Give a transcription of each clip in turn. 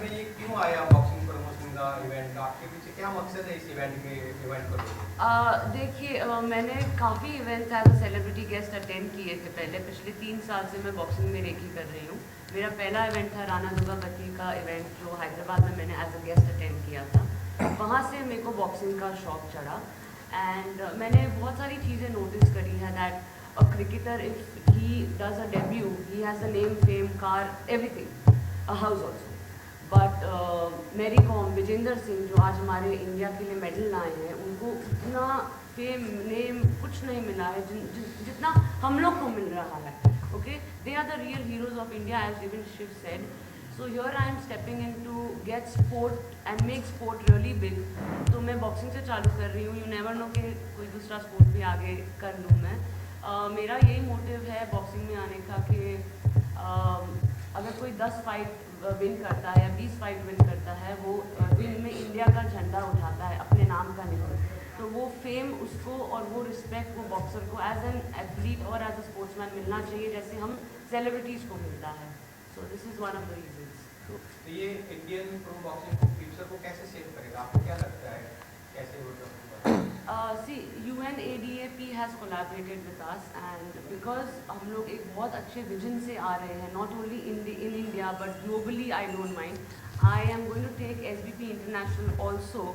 में ये क्यों आया बॉक्सिंग प्रमोशन का इवेंट का? आपके पीछे क्या मकसद है इस इवेंट को लेकर? देखिए, मैंने काफ़ी events as a celebrity guest attend किए थे पहले। पिछले 3 साल से मैं बॉक्सिंग में रेकी कर रही हूँ। मेरा पहला इवेंट था राणा दुर्गावती का इवेंट, जो हैदराबाद में मैंने एज अ गेस्ट अटेंड किया था। वहाँ से मेरे को बॉक्सिंग का शौक चढ़ा एंड मैंने बहुत सारी चीज़ें नोटिस करी है that a cricketer if he does a debut he has a name, fame, car, everything, a house also. But मेरी कॉम विजेंदर सिंह जो आज हमारे इंडिया के लिए मेडल लाए हैं, उनको इतना फेम, नेम कुछ नहीं मिला है जितना हम लोग को मिल रहा है। Okay, they are the real heroes of India as even Shiv said. So here I am stepping in to get sport and make sport really big. तो मैं बॉक्सिंग से चालू कर रही हूँ। यू नेवर नो कि कोई दूसरा स्पोर्ट भी आगे कर लूँ मैं। मेरा यही मोटिव है बॉक्सिंग में आने का कि अगर कोई 10 फाइट विन करता है या 20 फाइट विन करता है, वो दिन में इंडिया का झंडा उठाता है अपने नाम का नहीं, तो वो फेम उसको और वो रिस्पेक्ट वो बॉक्सर को एज एन एथलीट और एज अ स्पोर्ट्समैन मिलना चाहिए जैसे हम सेलिब्रिटीज़ को मिलता है। So this is one of the reasons. तो ये इंडियन प्रो बॉक्सिंग को फ्यूचर को कैसे सेव करेगा? आपको क्या लगता है कैसे होगा? See, UNADAP has collaborated with us and because हम लोग एक बहुत अच्छे विजन से आ रहे हैं, not only in India but globally, I don't mind. I am going to take SBP International also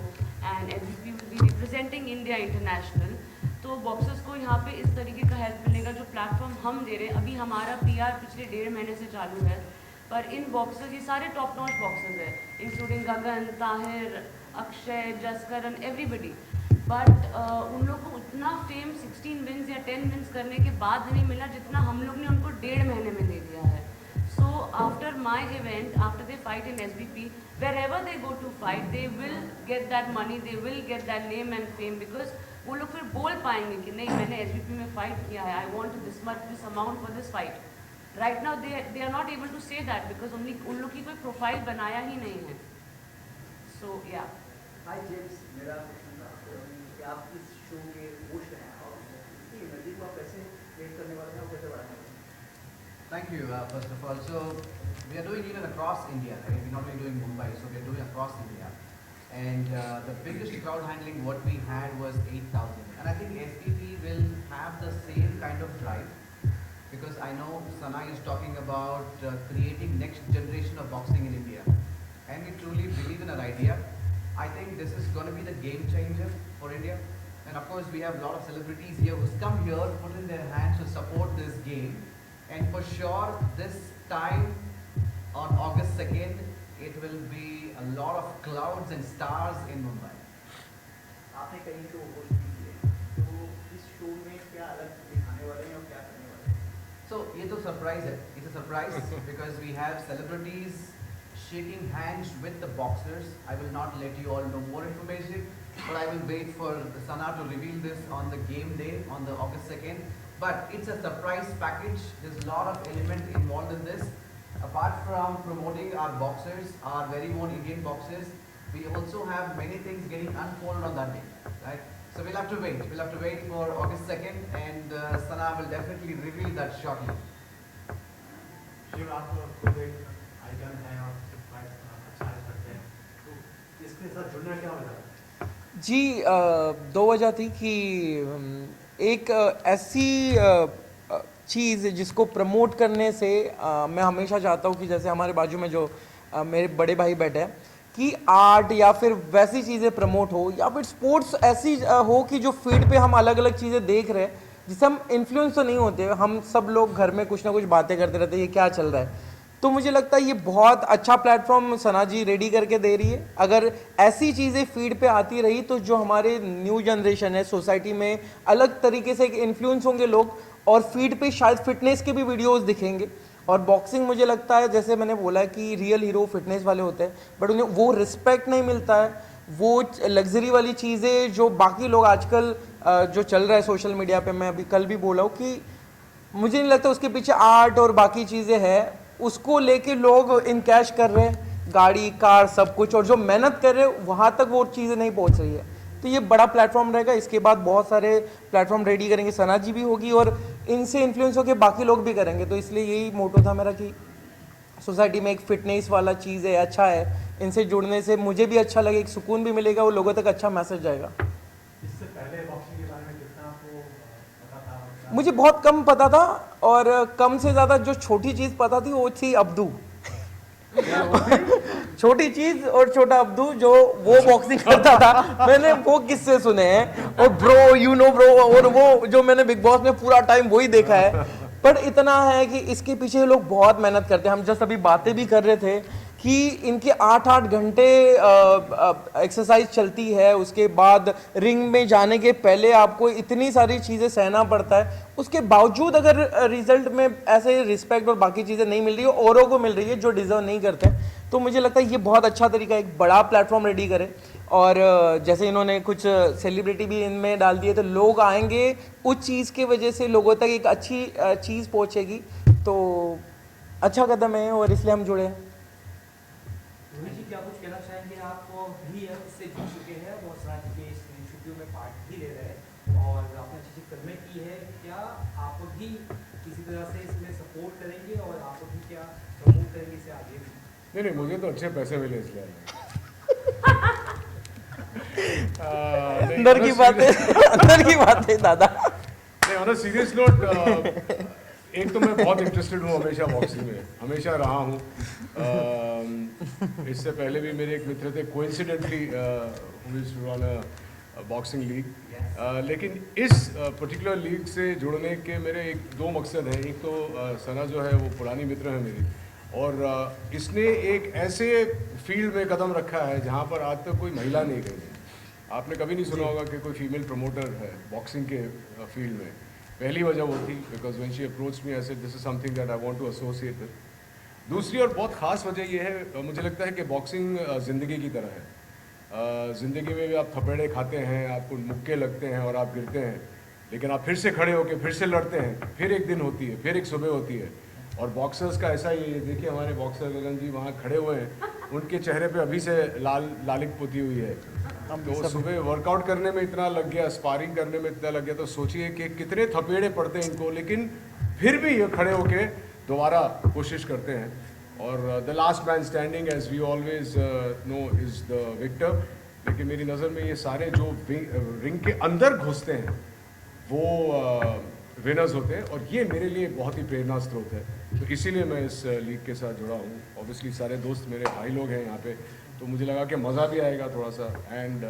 and SBP will be representing India International. तो boxers को यहाँ पे इस तरीके का हेल्प मिलेगा जो प्लेटफॉर्म हम दे रहे हैं। अभी हमारा PR पिछले 1.5 महीने से चालू है, पर इन बॉक्सर्स, ये सारे टॉप नॉच बॉक्सर्स हैं, including Gagan, Tahir, Akshay, Jaskaran, everybody. But उन लोग को उतना फेम 16 विन्स या 10 विन्स करने के बाद नहीं मिला जितना हम लोग ने उनको 1.5 महीने में दे दिया है। So after my event, after they fight in SBP, wherever they go to fight, they will get that money, they will get that name and fame, because वो लोग फिर बोल पाएंगे कि नहीं, मैंने SBP में फाइट किया है, I want this much, this amount for this fight. Right now they are not able to say that because उन लोग की कोई प्रोफाइल बनाया ही नहीं है। सो या हाय जेम्स, मेरा क्वेश्चन था कि आप इस शो के होस्ट हैं और इसकी एनर्जी को आप कैसे क्रिएट करने वाले हैं और कैसे बढ़ाने वाले हैं? Thank you, first of all. So, we are doing even across India, right? We're not only doing Mumbai, so we are doing across India. And the biggest crowd handling what we had was 8,000. And I think SPP will have the same kind of drive because I know Sana is talking about creating next generation of boxing in India. And we truly believe in our idea. I think this is going to be the game changer for India. And of course, we have a lot of celebrities here who's come here, put in their hands to support this game. And for sure, this time on August 2nd, it will be a lot of clouds and stars in Mumbai. आपने कई show host भी किए, तो इस show में क्या अलग दिखाने वाले हैं और क्या करने वाले हैं? So, ये तो surprise है. It's a surprise because we have celebrities shaking hands with the boxers. I will not let you all know more information, but I will wait for Sana to reveal this on the game day on the August 2nd. But it's a surprise package. There's a lot of element involved in this. Apart from promoting our boxers, our very own Indian boxers, we also have many things getting unfolded on that day, right? So we'll have to wait. We'll have to wait for August 2nd, and Sana will definitely reveal that shortly. Shiv, आप खुद एक icon है और अच्छा करते हैं, तो इसके साथ जुड़ने का क्या वजह है? जी, दो वजह थी कि एक ऐसी चीज़ जिसको प्रमोट करने से मैं हमेशा चाहता हूँ कि जैसे हमारे बाजू में जो मेरे बड़े भाई बैठे हैं कि आर्ट या फिर वैसी चीज़ें प्रमोट हो या फिर स्पोर्ट्स ऐसी हो कि जो फील्ड पे हम अलग अलग चीज़ें देख रहे हैं जिससे हम इन्फ्लुएंस तो नहीं होते, हम सब लोग घर में कुछ ना कुछ बातें करते रहते हैं ये क्या चल रहा है। तो मुझे लगता है ये बहुत अच्छा प्लेटफॉर्म सना जी रेडी करके दे रही है। अगर ऐसी चीज़ें फीड पे आती रही तो जो हमारे न्यू जनरेशन है सोसाइटी में अलग तरीके से इन्फ्लुएंस होंगे लोग और फीड पे शायद फिटनेस के भी वीडियोस दिखेंगे। और बॉक्सिंग मुझे लगता है जैसे मैंने बोला कि रियल हीरो फिटनेस वाले होते हैं बट उन्हें वो रिस्पेक्ट नहीं मिलता है, वो लग्जरी वाली चीज़ें जो बाकी लोग आजकल जो चल रहा है सोशल मीडिया पे, मैं अभी कल भी बोला हूँ कि मुझे नहीं लगता उसके पीछे आर्ट और बाकी चीज़ें हैं, उसको लेके लोग इनकैश कर रहे हैं, गाड़ी कार सब कुछ, और जो मेहनत कर रहे हैं वहाँ तक वो चीज़ें नहीं पहुँच रही है। तो ये बड़ा प्लेटफॉर्म रहेगा, इसके बाद बहुत सारे प्लेटफॉर्म रेडी करेंगे, सना जी भी होगी और इनसे इन्फ्लुएंस होकर बाकी लोग भी करेंगे। तो इसलिए यही मोटो था मेरा कि सोसाइटी में एक फिटनेस वाला चीज़ है, अच्छा है, इनसे जुड़ने से मुझे भी अच्छा लगे, एक सुकून भी मिलेगा, वो लोगों तक अच्छा मैसेज जाएगा। इससे पहले बॉक्सिंग के बारे में कितना आपको पता था? मुझे बहुत कम पता था, और कम से ज़्यादा जो छोटी चीज़ पता थी वो थी अब्दू। छोटी चीज और छोटा अब्दू जो वो बॉक्सिंग करता था, मैंने वो किस्से सुने हैं, और ब्रो यू नो ब्रो, और वो जो मैंने बिग बॉस में पूरा टाइम वही देखा है। पर इतना है कि इसके पीछे लोग बहुत मेहनत करते हैं। हम जस्ट अभी बातें भी कर रहे थे कि इनके 8-8 घंटे एक्सरसाइज चलती है, उसके बाद रिंग में जाने के पहले आपको इतनी सारी चीज़ें सहना पड़ता है, उसके बावजूद अगर रिजल्ट में ऐसे रिस्पेक्ट और बाकी चीज़ें नहीं मिल रही है, औरों को मिल रही है जो डिज़र्व नहीं करते हैं, तो मुझे लगता है ये बहुत अच्छा तरीका है, एक बड़ा प्लेटफॉर्म रेडी करे। और जैसे इन्होंने कुछ सेलिब्रिटी भी इनमें डाल दिए, तो लोग आएंगे, उस चीज़ की वजह से लोगों तक एक अच्छी चीज़ पहुँचेगी, तो अच्छा कदम है और इसलिए हम जुड़े हैं। रोहित जी, क्या कुछ कहना चाहेंगे? आप भी इससे जुड़ चुके हैं, बहुत सारे के इस छुट्टियों में पार्ट भी ले रहे हैं और आपने अच्छी अच्छी फिल्में की है, क्या आप भी किसी तरह से इसमें सपोर्ट करेंगे और आप भी क्या प्रमोट करेंगे इसे आगे भी? नहीं, मुझे तो अच्छे पैसे मिले इसलिए अंदर की बातें अंदर की बातें दादा। नहीं, ऑन अ सीरियस नोट, एक तो मैं बहुत इंटरेस्टेड हूँ हमेशा बॉक्सिंग में, हमेशा रहा हूँ। इससे पहले भी मेरे एक मित्र थे, coincidentally run a boxing league, लेकिन इस पर्टिकुलर लीग से जुड़ने के मेरे दो मकसद हैं। एक तो सना जो है वो पुरानी मित्र है मेरी, और इसने एक ऐसे फील्ड में कदम रखा है जहाँ पर आज तक कोई महिला नहीं गई है। आपने कभी नहीं सुना होगा कि कोई फीमेल प्रमोटर है बॉक्सिंग के फील्ड में। पहली वजह वो थी, because when she approached me I said this is something that I want to associate with. दूसरी और बहुत ख़ास वजह यह है, मुझे लगता है कि बॉक्सिंग ज़िंदगी की तरह है। ज़िंदगी में भी आप थपेड़े खाते हैं, आपको मुक्के लगते हैं और आप गिरते हैं, लेकिन आप फिर से खड़े होकर फिर से लड़ते हैं, फिर एक दिन होती है, फिर एक सुबह होती है। और बॉक्सर्स का ऐसा ही है, देखिए हमारे बॉक्सर गगन जी वहाँ खड़े हुए हैं, उनके चेहरे पे अभी से लालिक पुती हुई है। तो सुबह वर्कआउट करने में इतना लग गया, स्पारिंग करने में इतना लग गया, तो सोचिए कि कितने थपेड़े पड़ते हैं इनको, लेकिन फिर भी ये खड़े होके दोबारा कोशिश करते हैं। और the last man standing, as we always know, is the victor. लेकिन मेरी नज़र में ये सारे जो रिंग के अंदर घुसते हैं वो विनर्स होते हैं, और ये मेरे लिए बहुत ही प्रेरणा स्रोत है। तो इसीलिए मैं इस लीग के साथ जुड़ा हूँ। ऑब्वियसली सारे दोस्त मेरे भाई लोग हैं यहाँ पे, तो मुझे लगा कि मज़ा भी आएगा थोड़ा सा, and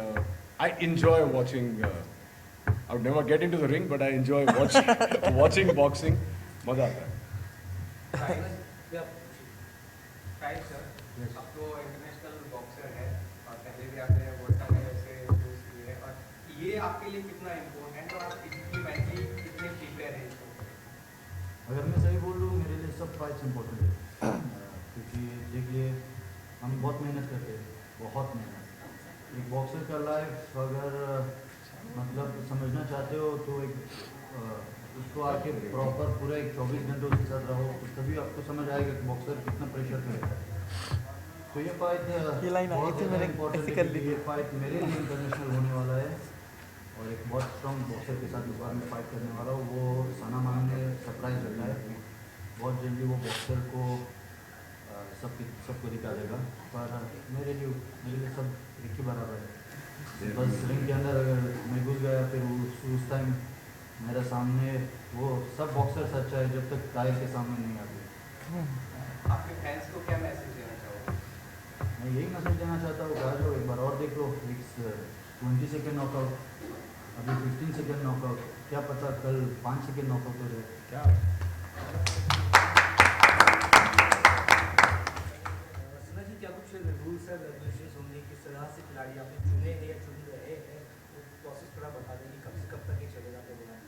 I enjoy watching. I would never get into the ring, but I enjoy watching boxing, मज़ा आता है। राइट सर, अब तो इंटरनेशनल बॉक्सर है और पहले भी आपने वर्ल्ड कप में ऐसे यूज़ किए हैं, और ये आपके लिए कितना इम्पोर्टेंट और आप फिजिकली मेंटली कितने प्रिपेयर हैं इसको? अगर मैं सही बोल लूँ, मेरे लिए सब फाइट्स इम्पोर्टेंट है, क्योंकि देखिए हम बहुत मेहनत करते हैं, बहुत मेहनत। एक बॉक्सर का लाइफ अगर मतलब समझना चाहते हो तो एक उसको आके प्रॉपर पूरा एक 24 घंटे उसके साथ रहो, तो तभी आपको समझ आएगा कि बॉक्सर कितना प्रेशर करेगा। तो ये फाइट बहुत ज़्यादा इम्पोर्टेंट है, क्योंकि ये फाइट मेरे लिए इंटरनेशनल होने वाला है, और एक बहुत स्ट्रॉन्ग बॉक्सर के साथ इस बार मैं फाइट करने वाला हूँ। वो सना मैम ने सरप्राइज रखा है, बहुत जल्दी वो बॉक्सर को सबको दिखा देगा। पर मेरे लिए सब एक ही बराबर है। बस रिंग के अंदर अगर मैं घुस गया, फिर उस टाइम मेरे सामने वो सब बॉक्सर्स अच्छा है जब तक टाइल के सामने नहीं आते। आपके फैंस को क्या मैसेज देना चाहोगे? मैं यही मैसेज देना चाहता हूँ, आ जाओ एक बार और देख लो। 20 सेकेंड नॉकआउट, अभी 15 सेकेंड नॉकआउट, क्या पता कल 5 सेकेंड नॉकआउट हो जाए। क्या सना जी, क्या कुछ रूल्स एंड रेगुलेशंस होंगे, किस तरह से खिलाड़ी आपने चुने हैं या चुन रहे हैं, वो प्रोसेस थोड़ा बता देंगे, कब से कब तक ये चलेगा प्रोग्राम?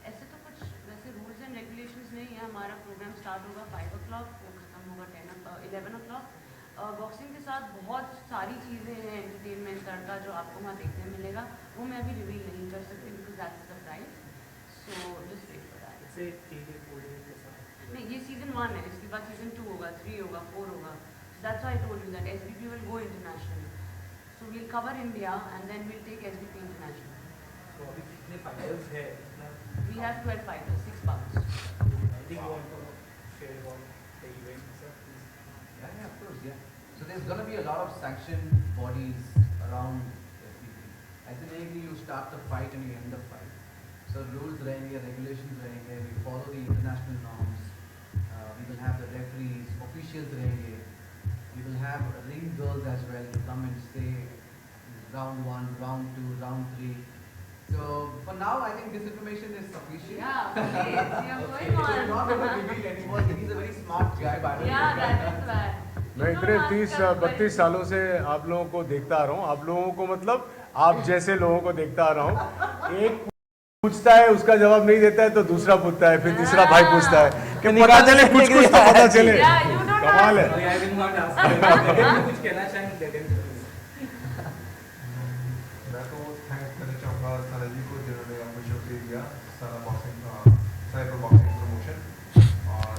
ऐसे तो कुछ वैसे रूल्स एंड रेगुलेशंस नहीं है। हमारा प्रोग्राम स्टार्ट होगा 5 o'clock, वो खत्म होगा 11 o'clock। बॉक्सिंग के साथ बहुत सारी चीज़ें हैं एंटरटेनमेंट का जो आपको वहाँ देखने मिलेगा, वो मैं अभी रिवील नहीं कर सकती because that's surprise, so just wait for that. इससे ठीक है, कोई के साथ नहीं, ये सीजन 1 है, इसके बाद सीजन 2 होगा, 3 होगा, 4 होगा। That's why I told you that SBP will go international, so we'll cover India and then we'll take SBP international. तो अभी कितने फाइटर्स है? We have 12 fighters, 6 bouts. Anything you want to share about? the event, sir? Please. Yeah, of course, yeah. So there's going to be a lot of sanctioned bodies around FBP. Ultimately, you start the fight and you end the fight. So rules रहेंगे, regulations रहेंगे, we follow the international norms. We will have the referees, officials रहेंगे. We will have ring girls as well to come and say round 1, round 2, round 3. So for now, I think this information is sufficient. Yeah, please, you're going So I'm not going to on. reveal anymore. He's a very smart guy, by the way. Yeah, that is why. मैं इतने Don't ask 30 us very- 32 सालों से आप लोगों को देखता आ रहा हूँ, आप लोगों को मतलब आप जैसे लोगों को देखता आ रहा हूँ। एक पूछता है, उसका जवाब नहीं देता है तो दूसरा पूछता है, फिर तीसरा भाई पूछता है कि पता चले कुछ कुछ तो पता चले। Yeah, you don't कमाल है। I will not ask. मैं कुछ कहना चाहेंगे देवेंद्र? मैं तो थैंक्स करना चाहूँगा सना जी को जिन्होंने अपॉर्चुनिटी दिया सना बॉक्सिंग साइबर बॉक्सिंग प्रमोशन। और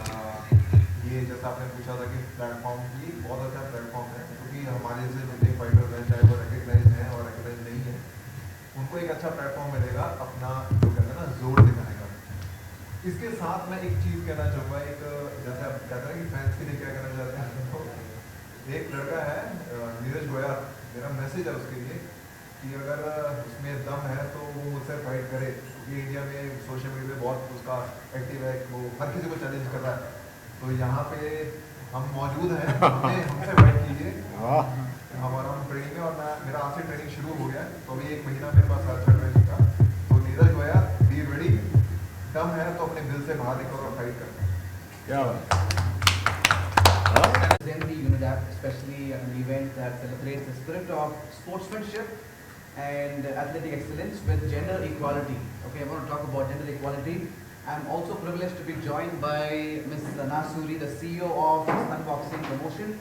ये जैसा आपने पूछा था कि प्लेटफॉर्म की बहुत अच्छा प्लेटफॉर्म है, क्योंकि हमारे जैसे जो नए फाइटर्स हैं, चाहे वो रिकग्नाइज हैं और रिकग्नाइज नहीं है, उनको एक अच्छा प्लेटफॉर्म मिलेगा अपना जो कहते हैं ना जोर दिखाने का। इसके साथ मैं एक चीज़ कहना चाहूँगा, एक जैसे आप कहते हैं कि फैंस के लिए क्या कहना चाहते हैं, तो एक लड़का है नीरज गोयल, मेरा मैसेज है उसके लिए कि अगर उसमें दम है तो वो मुझसे फाइट करे, क्योंकि इंडिया में सोशल मीडिया पे बहुत उसका एक्टिव है, वो हर किसी को चैलेंज कर रहा है। तो यहाँ पे हम मौजूद हैं, हमसे फाइट कीजिए, हमारा ट्रेनिंग है और मेरा आज से ट्रेनिंग शुरू हो गया है, तो अभी 1 महीना मेरे पास अच्छा ट्रेनिंग का। तो नीरज गोयल, बी रेडी, दम है तो अपने दिल से बाहर निकलो और फाइट करो। क्या बात। Represent the UNIDAP, especially at an event that celebrates the spirit of sportsmanship and athletic excellence with gender equality. Okay, I want to talk about gender equality. I'm also privileged to be joined by Ms. Sana Suri, the CEO of Sun Boxing Promotion,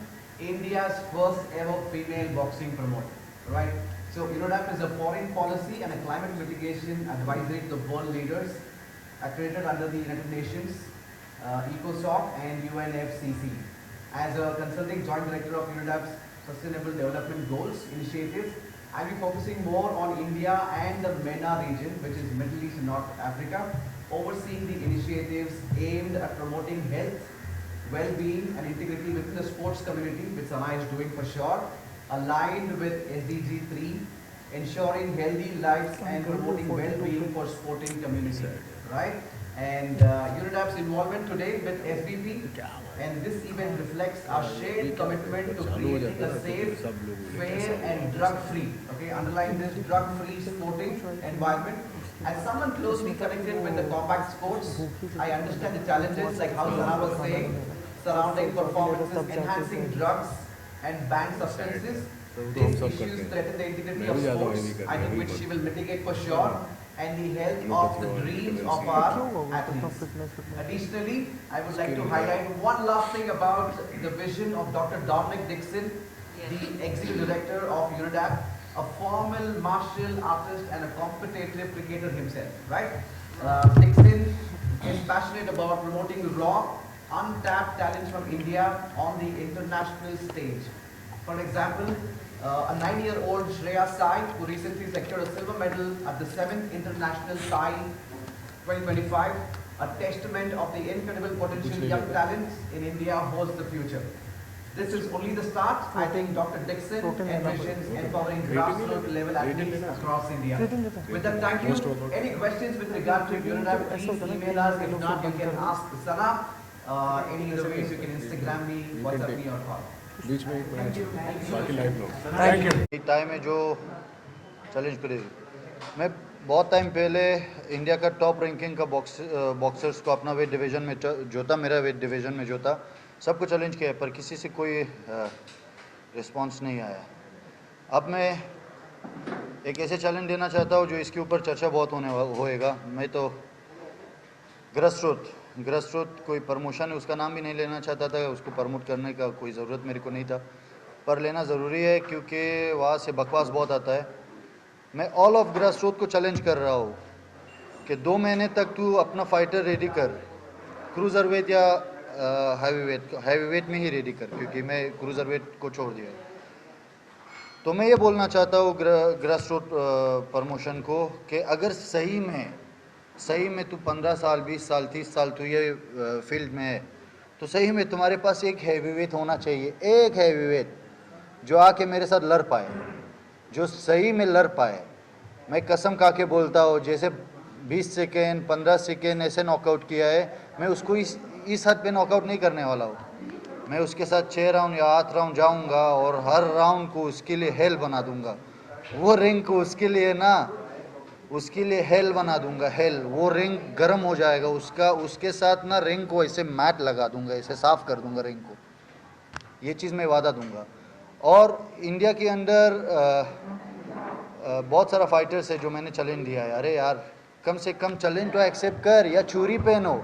India's first ever female boxing promoter. Right? So UNIDAP is a foreign policy and a climate mitigation advisory to the world leaders, accredited under the United Nations, ECOSOC and UNFCCC. As a consulting joint director of UNIDAP's Sustainable Development Goals initiatives, I'll be focusing more on India and the MENA region, which is Middle East and North Africa, overseeing the initiatives aimed at promoting health, well-being and integrity within the sports community, which Sana is doing for sure, aligned with SDG 3, ensuring healthy lives and promoting well-being for sporting community, right? And UNIDAP's involvement today with SBP, and this event reflects our shared commitment to creating a safe, fair and drug-free, okay, underline this, drug-free sporting environment. As someone closely connected with the combat sports, I understand the challenges, like how Sana was saying, surrounding performances, enhancing drugs and banned substances. These issues threaten the integrity of sports, I think which she will mitigate for sure, and the health of the dreams of our athletes. Additionally, I would like to highlight one last thing about the vision of Dr. Dominic Dixon, the Executive Director of UNIDAP, a formal martial artist and a competitive cricketer himself, right? Dixon is passionate about promoting raw, untapped talents from India on the international stage. For example, a 9-year-old Shreya Sai, who recently secured a silver medal at the 7th International Sai 2025, a testament of the incredible potential young talents in India holds the future. This is only the start. I think Dr. Dixon envisions empowering grassroots level athletes across India. With that, thank you. Any questions with regard to UNIDAP, please email us. If not, you can ask Sana. Any other ways, you can Instagram me, WhatsApp me or call. बीच में एक minute बाकी live लोग। Thank you. Time में जो challenge करेगी, मैं बहुत time पहले इंडिया का टॉप रैंकिंग का बॉक्सर्स को अपना वेट डिवीज़न में जोता, मेरा वेट डिवीज़न में जोता, सबको चैलेंज किया, पर किसी से कोई रिस्पांस नहीं आया। अब मैं एक ऐसे चैलेंज देना चाहता हूँ जो इसके ऊपर चर्चा बहुत होएगा। मैं तो ग्रासरूट कोई प्रमोशन है उसका नाम भी नहीं लेना चाहता था, उसको प्रमोट करने का कोई ज़रूरत मेरे को नहीं था, पर लेना ज़रूरी है क्योंकि वहाँ से बकवास बहुत आता है। मैं ऑल ऑफ ग्रासरूट को चैलेंज कर रहा हूँ कि 2 महीने तक तू अपना फाइटर रेडी कर, क्रूज़र वेट या हैवी वेट में ही रेडी कर, क्योंकि मैं क्रूज़र वेट को छोड़ दिया। तो मैं ये बोलना चाहता हूँ ग्रासरूट प्रमोशन को कि अगर सही में तू 15 साल 20 साल 30 साल तू ये फील्ड में है तो सही में तुम्हारे पास एक हैवीवेट होना चाहिए, एक हैवीवेट जो आके मेरे साथ लड़ पाए, जो सही में लड़ पाए। मैं कसम खा के बोलता हूँ, जैसे 20 सेकेंड 15 सेकेंड ऐसे नॉकआउट किया है, मैं उसको इस हद पे नॉकआउट नहीं करने वाला हूँ। मैं उसके साथ 6 राउंड या 8 राउंड जाऊँगा और हर राउंड को उसके लिए हेल बना दूंगा। वो रिंग को उसके लिए ना, उसके लिए हेल बना दूंगा, हेल। वो रिंग गर्म हो जाएगा उसका, उसके साथ ना रिंग को ऐसे मैट लगा दूंगा, ऐसे साफ कर दूंगा रिंग को। ये चीज़ मैं वादा दूंगा। और इंडिया के अंदर बहुत सारा फाइटर्स है जो मैंने चैलेंज दिया है। अरे यार, कम से कम चैलेंज तो एक्सेप्ट कर, या छुरी पहनो,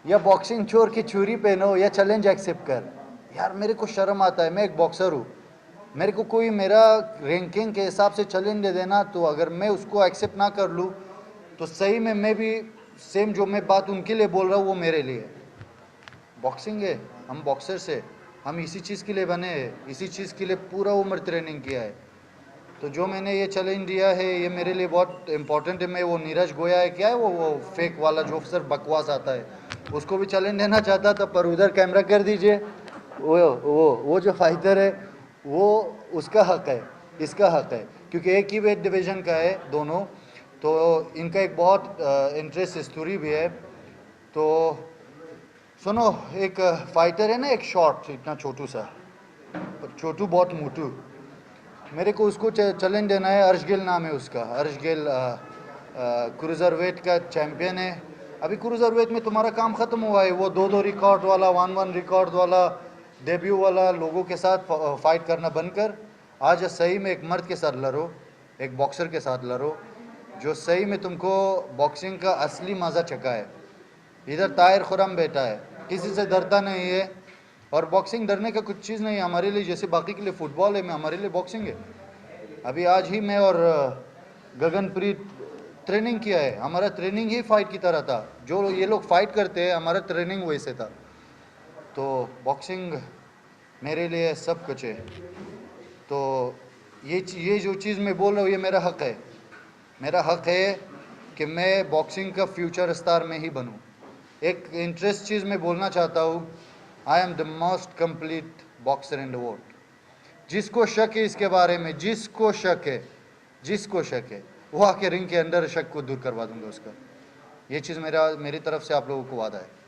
या बॉक्सिंग छोड़ के छुरी पहनो, या चैलेंज एक्सेप्ट कर। यार मेरे को शर्म आता है, मैं एक बॉक्सर हूँ, मेरे को कोई मेरा रैंकिंग के हिसाब से चैलेंज दे देना, तो अगर मैं उसको एक्सेप्ट ना कर लूँ तो सही में मैं भी सेम जो मैं बात उनके लिए बोल रहा हूँ वो मेरे लिए। बॉक्सिंग है, हम बॉक्सर्स है, हम इसी चीज़ के लिए बने हैं, इसी चीज़ के लिए पूरा उम्र ट्रेनिंग किया है। तो जो मैंने ये चैलेंज दिया है ये मेरे लिए बहुत इंपॉर्टेंट है। मैं वो नीरज गोया है, क्या है वो फेक वाला जो सिर्फ बकवास आता है, उसको भी चैलेंज देना चाहता था, पर उधर कैमरा कर दीजिए। वो जो फाइटर है वो, उसका हक है, इसका हक है, क्योंकि एक ही वेट डिवीज़न का है दोनों। तो इनका एक बहुत इंटरेस्ट स्टोरी भी है। तो सुनो, एक फाइटर है ना, एक शॉर्ट इतना छोटू सा, छोटू बहुत मोटू, मेरे को उसको चैलेंज देना है। अर्श गिल नाम है उसका, अर्श गिल क्रूज़र वेट का चैम्पियन है। अभी क्रूज़र वेट में तुम्हारा काम ख़त्म हुआ है, वो 2-2 रिकॉर्ड वाला, 1-1 रिकॉर्ड वाला, डेब्यू वाला लोगों के साथ फाइट करना बंद कर। आज सही में एक मर्द के साथ लड़ो, एक बॉक्सर के साथ लड़ो जो सही में तुमको बॉक्सिंग का असली मज़ा चखा है। इधर ताहिर खुरम बैठा है, किसी से डरता नहीं है, और बॉक्सिंग डरने का कुछ चीज़ नहीं है हमारे लिए, जैसे बाकी के लिए फुटबॉल है, मैं हमारे लिए बॉक्सिंग है। अभी आज ही मैं और गगनप्रीत ट्रेनिंग किया है, हमारा ट्रेनिंग ही फाइट की तरह था। जो ये लोग फाइट करते हैं, हमारा ट्रेनिंग वैसे था। तो बॉक्सिंग मेरे लिए सब कुछ है। तो ये जो चीज़ मैं बोल रहा हूँ ये मेरा हक है, मेरा हक है कि मैं बॉक्सिंग का फ्यूचर स्टार में ही बनूँ। एक इंटरेस्ट चीज़ मैं बोलना चाहता हूँ, I am the most complete boxer in the world. जिसको शक है इसके बारे में, जिसको शक है वो आके रिंग के अंदर शक को दूर करवा दूंगा उसका। ये चीज़ मेरी तरफ से आप लोगों को वादा है।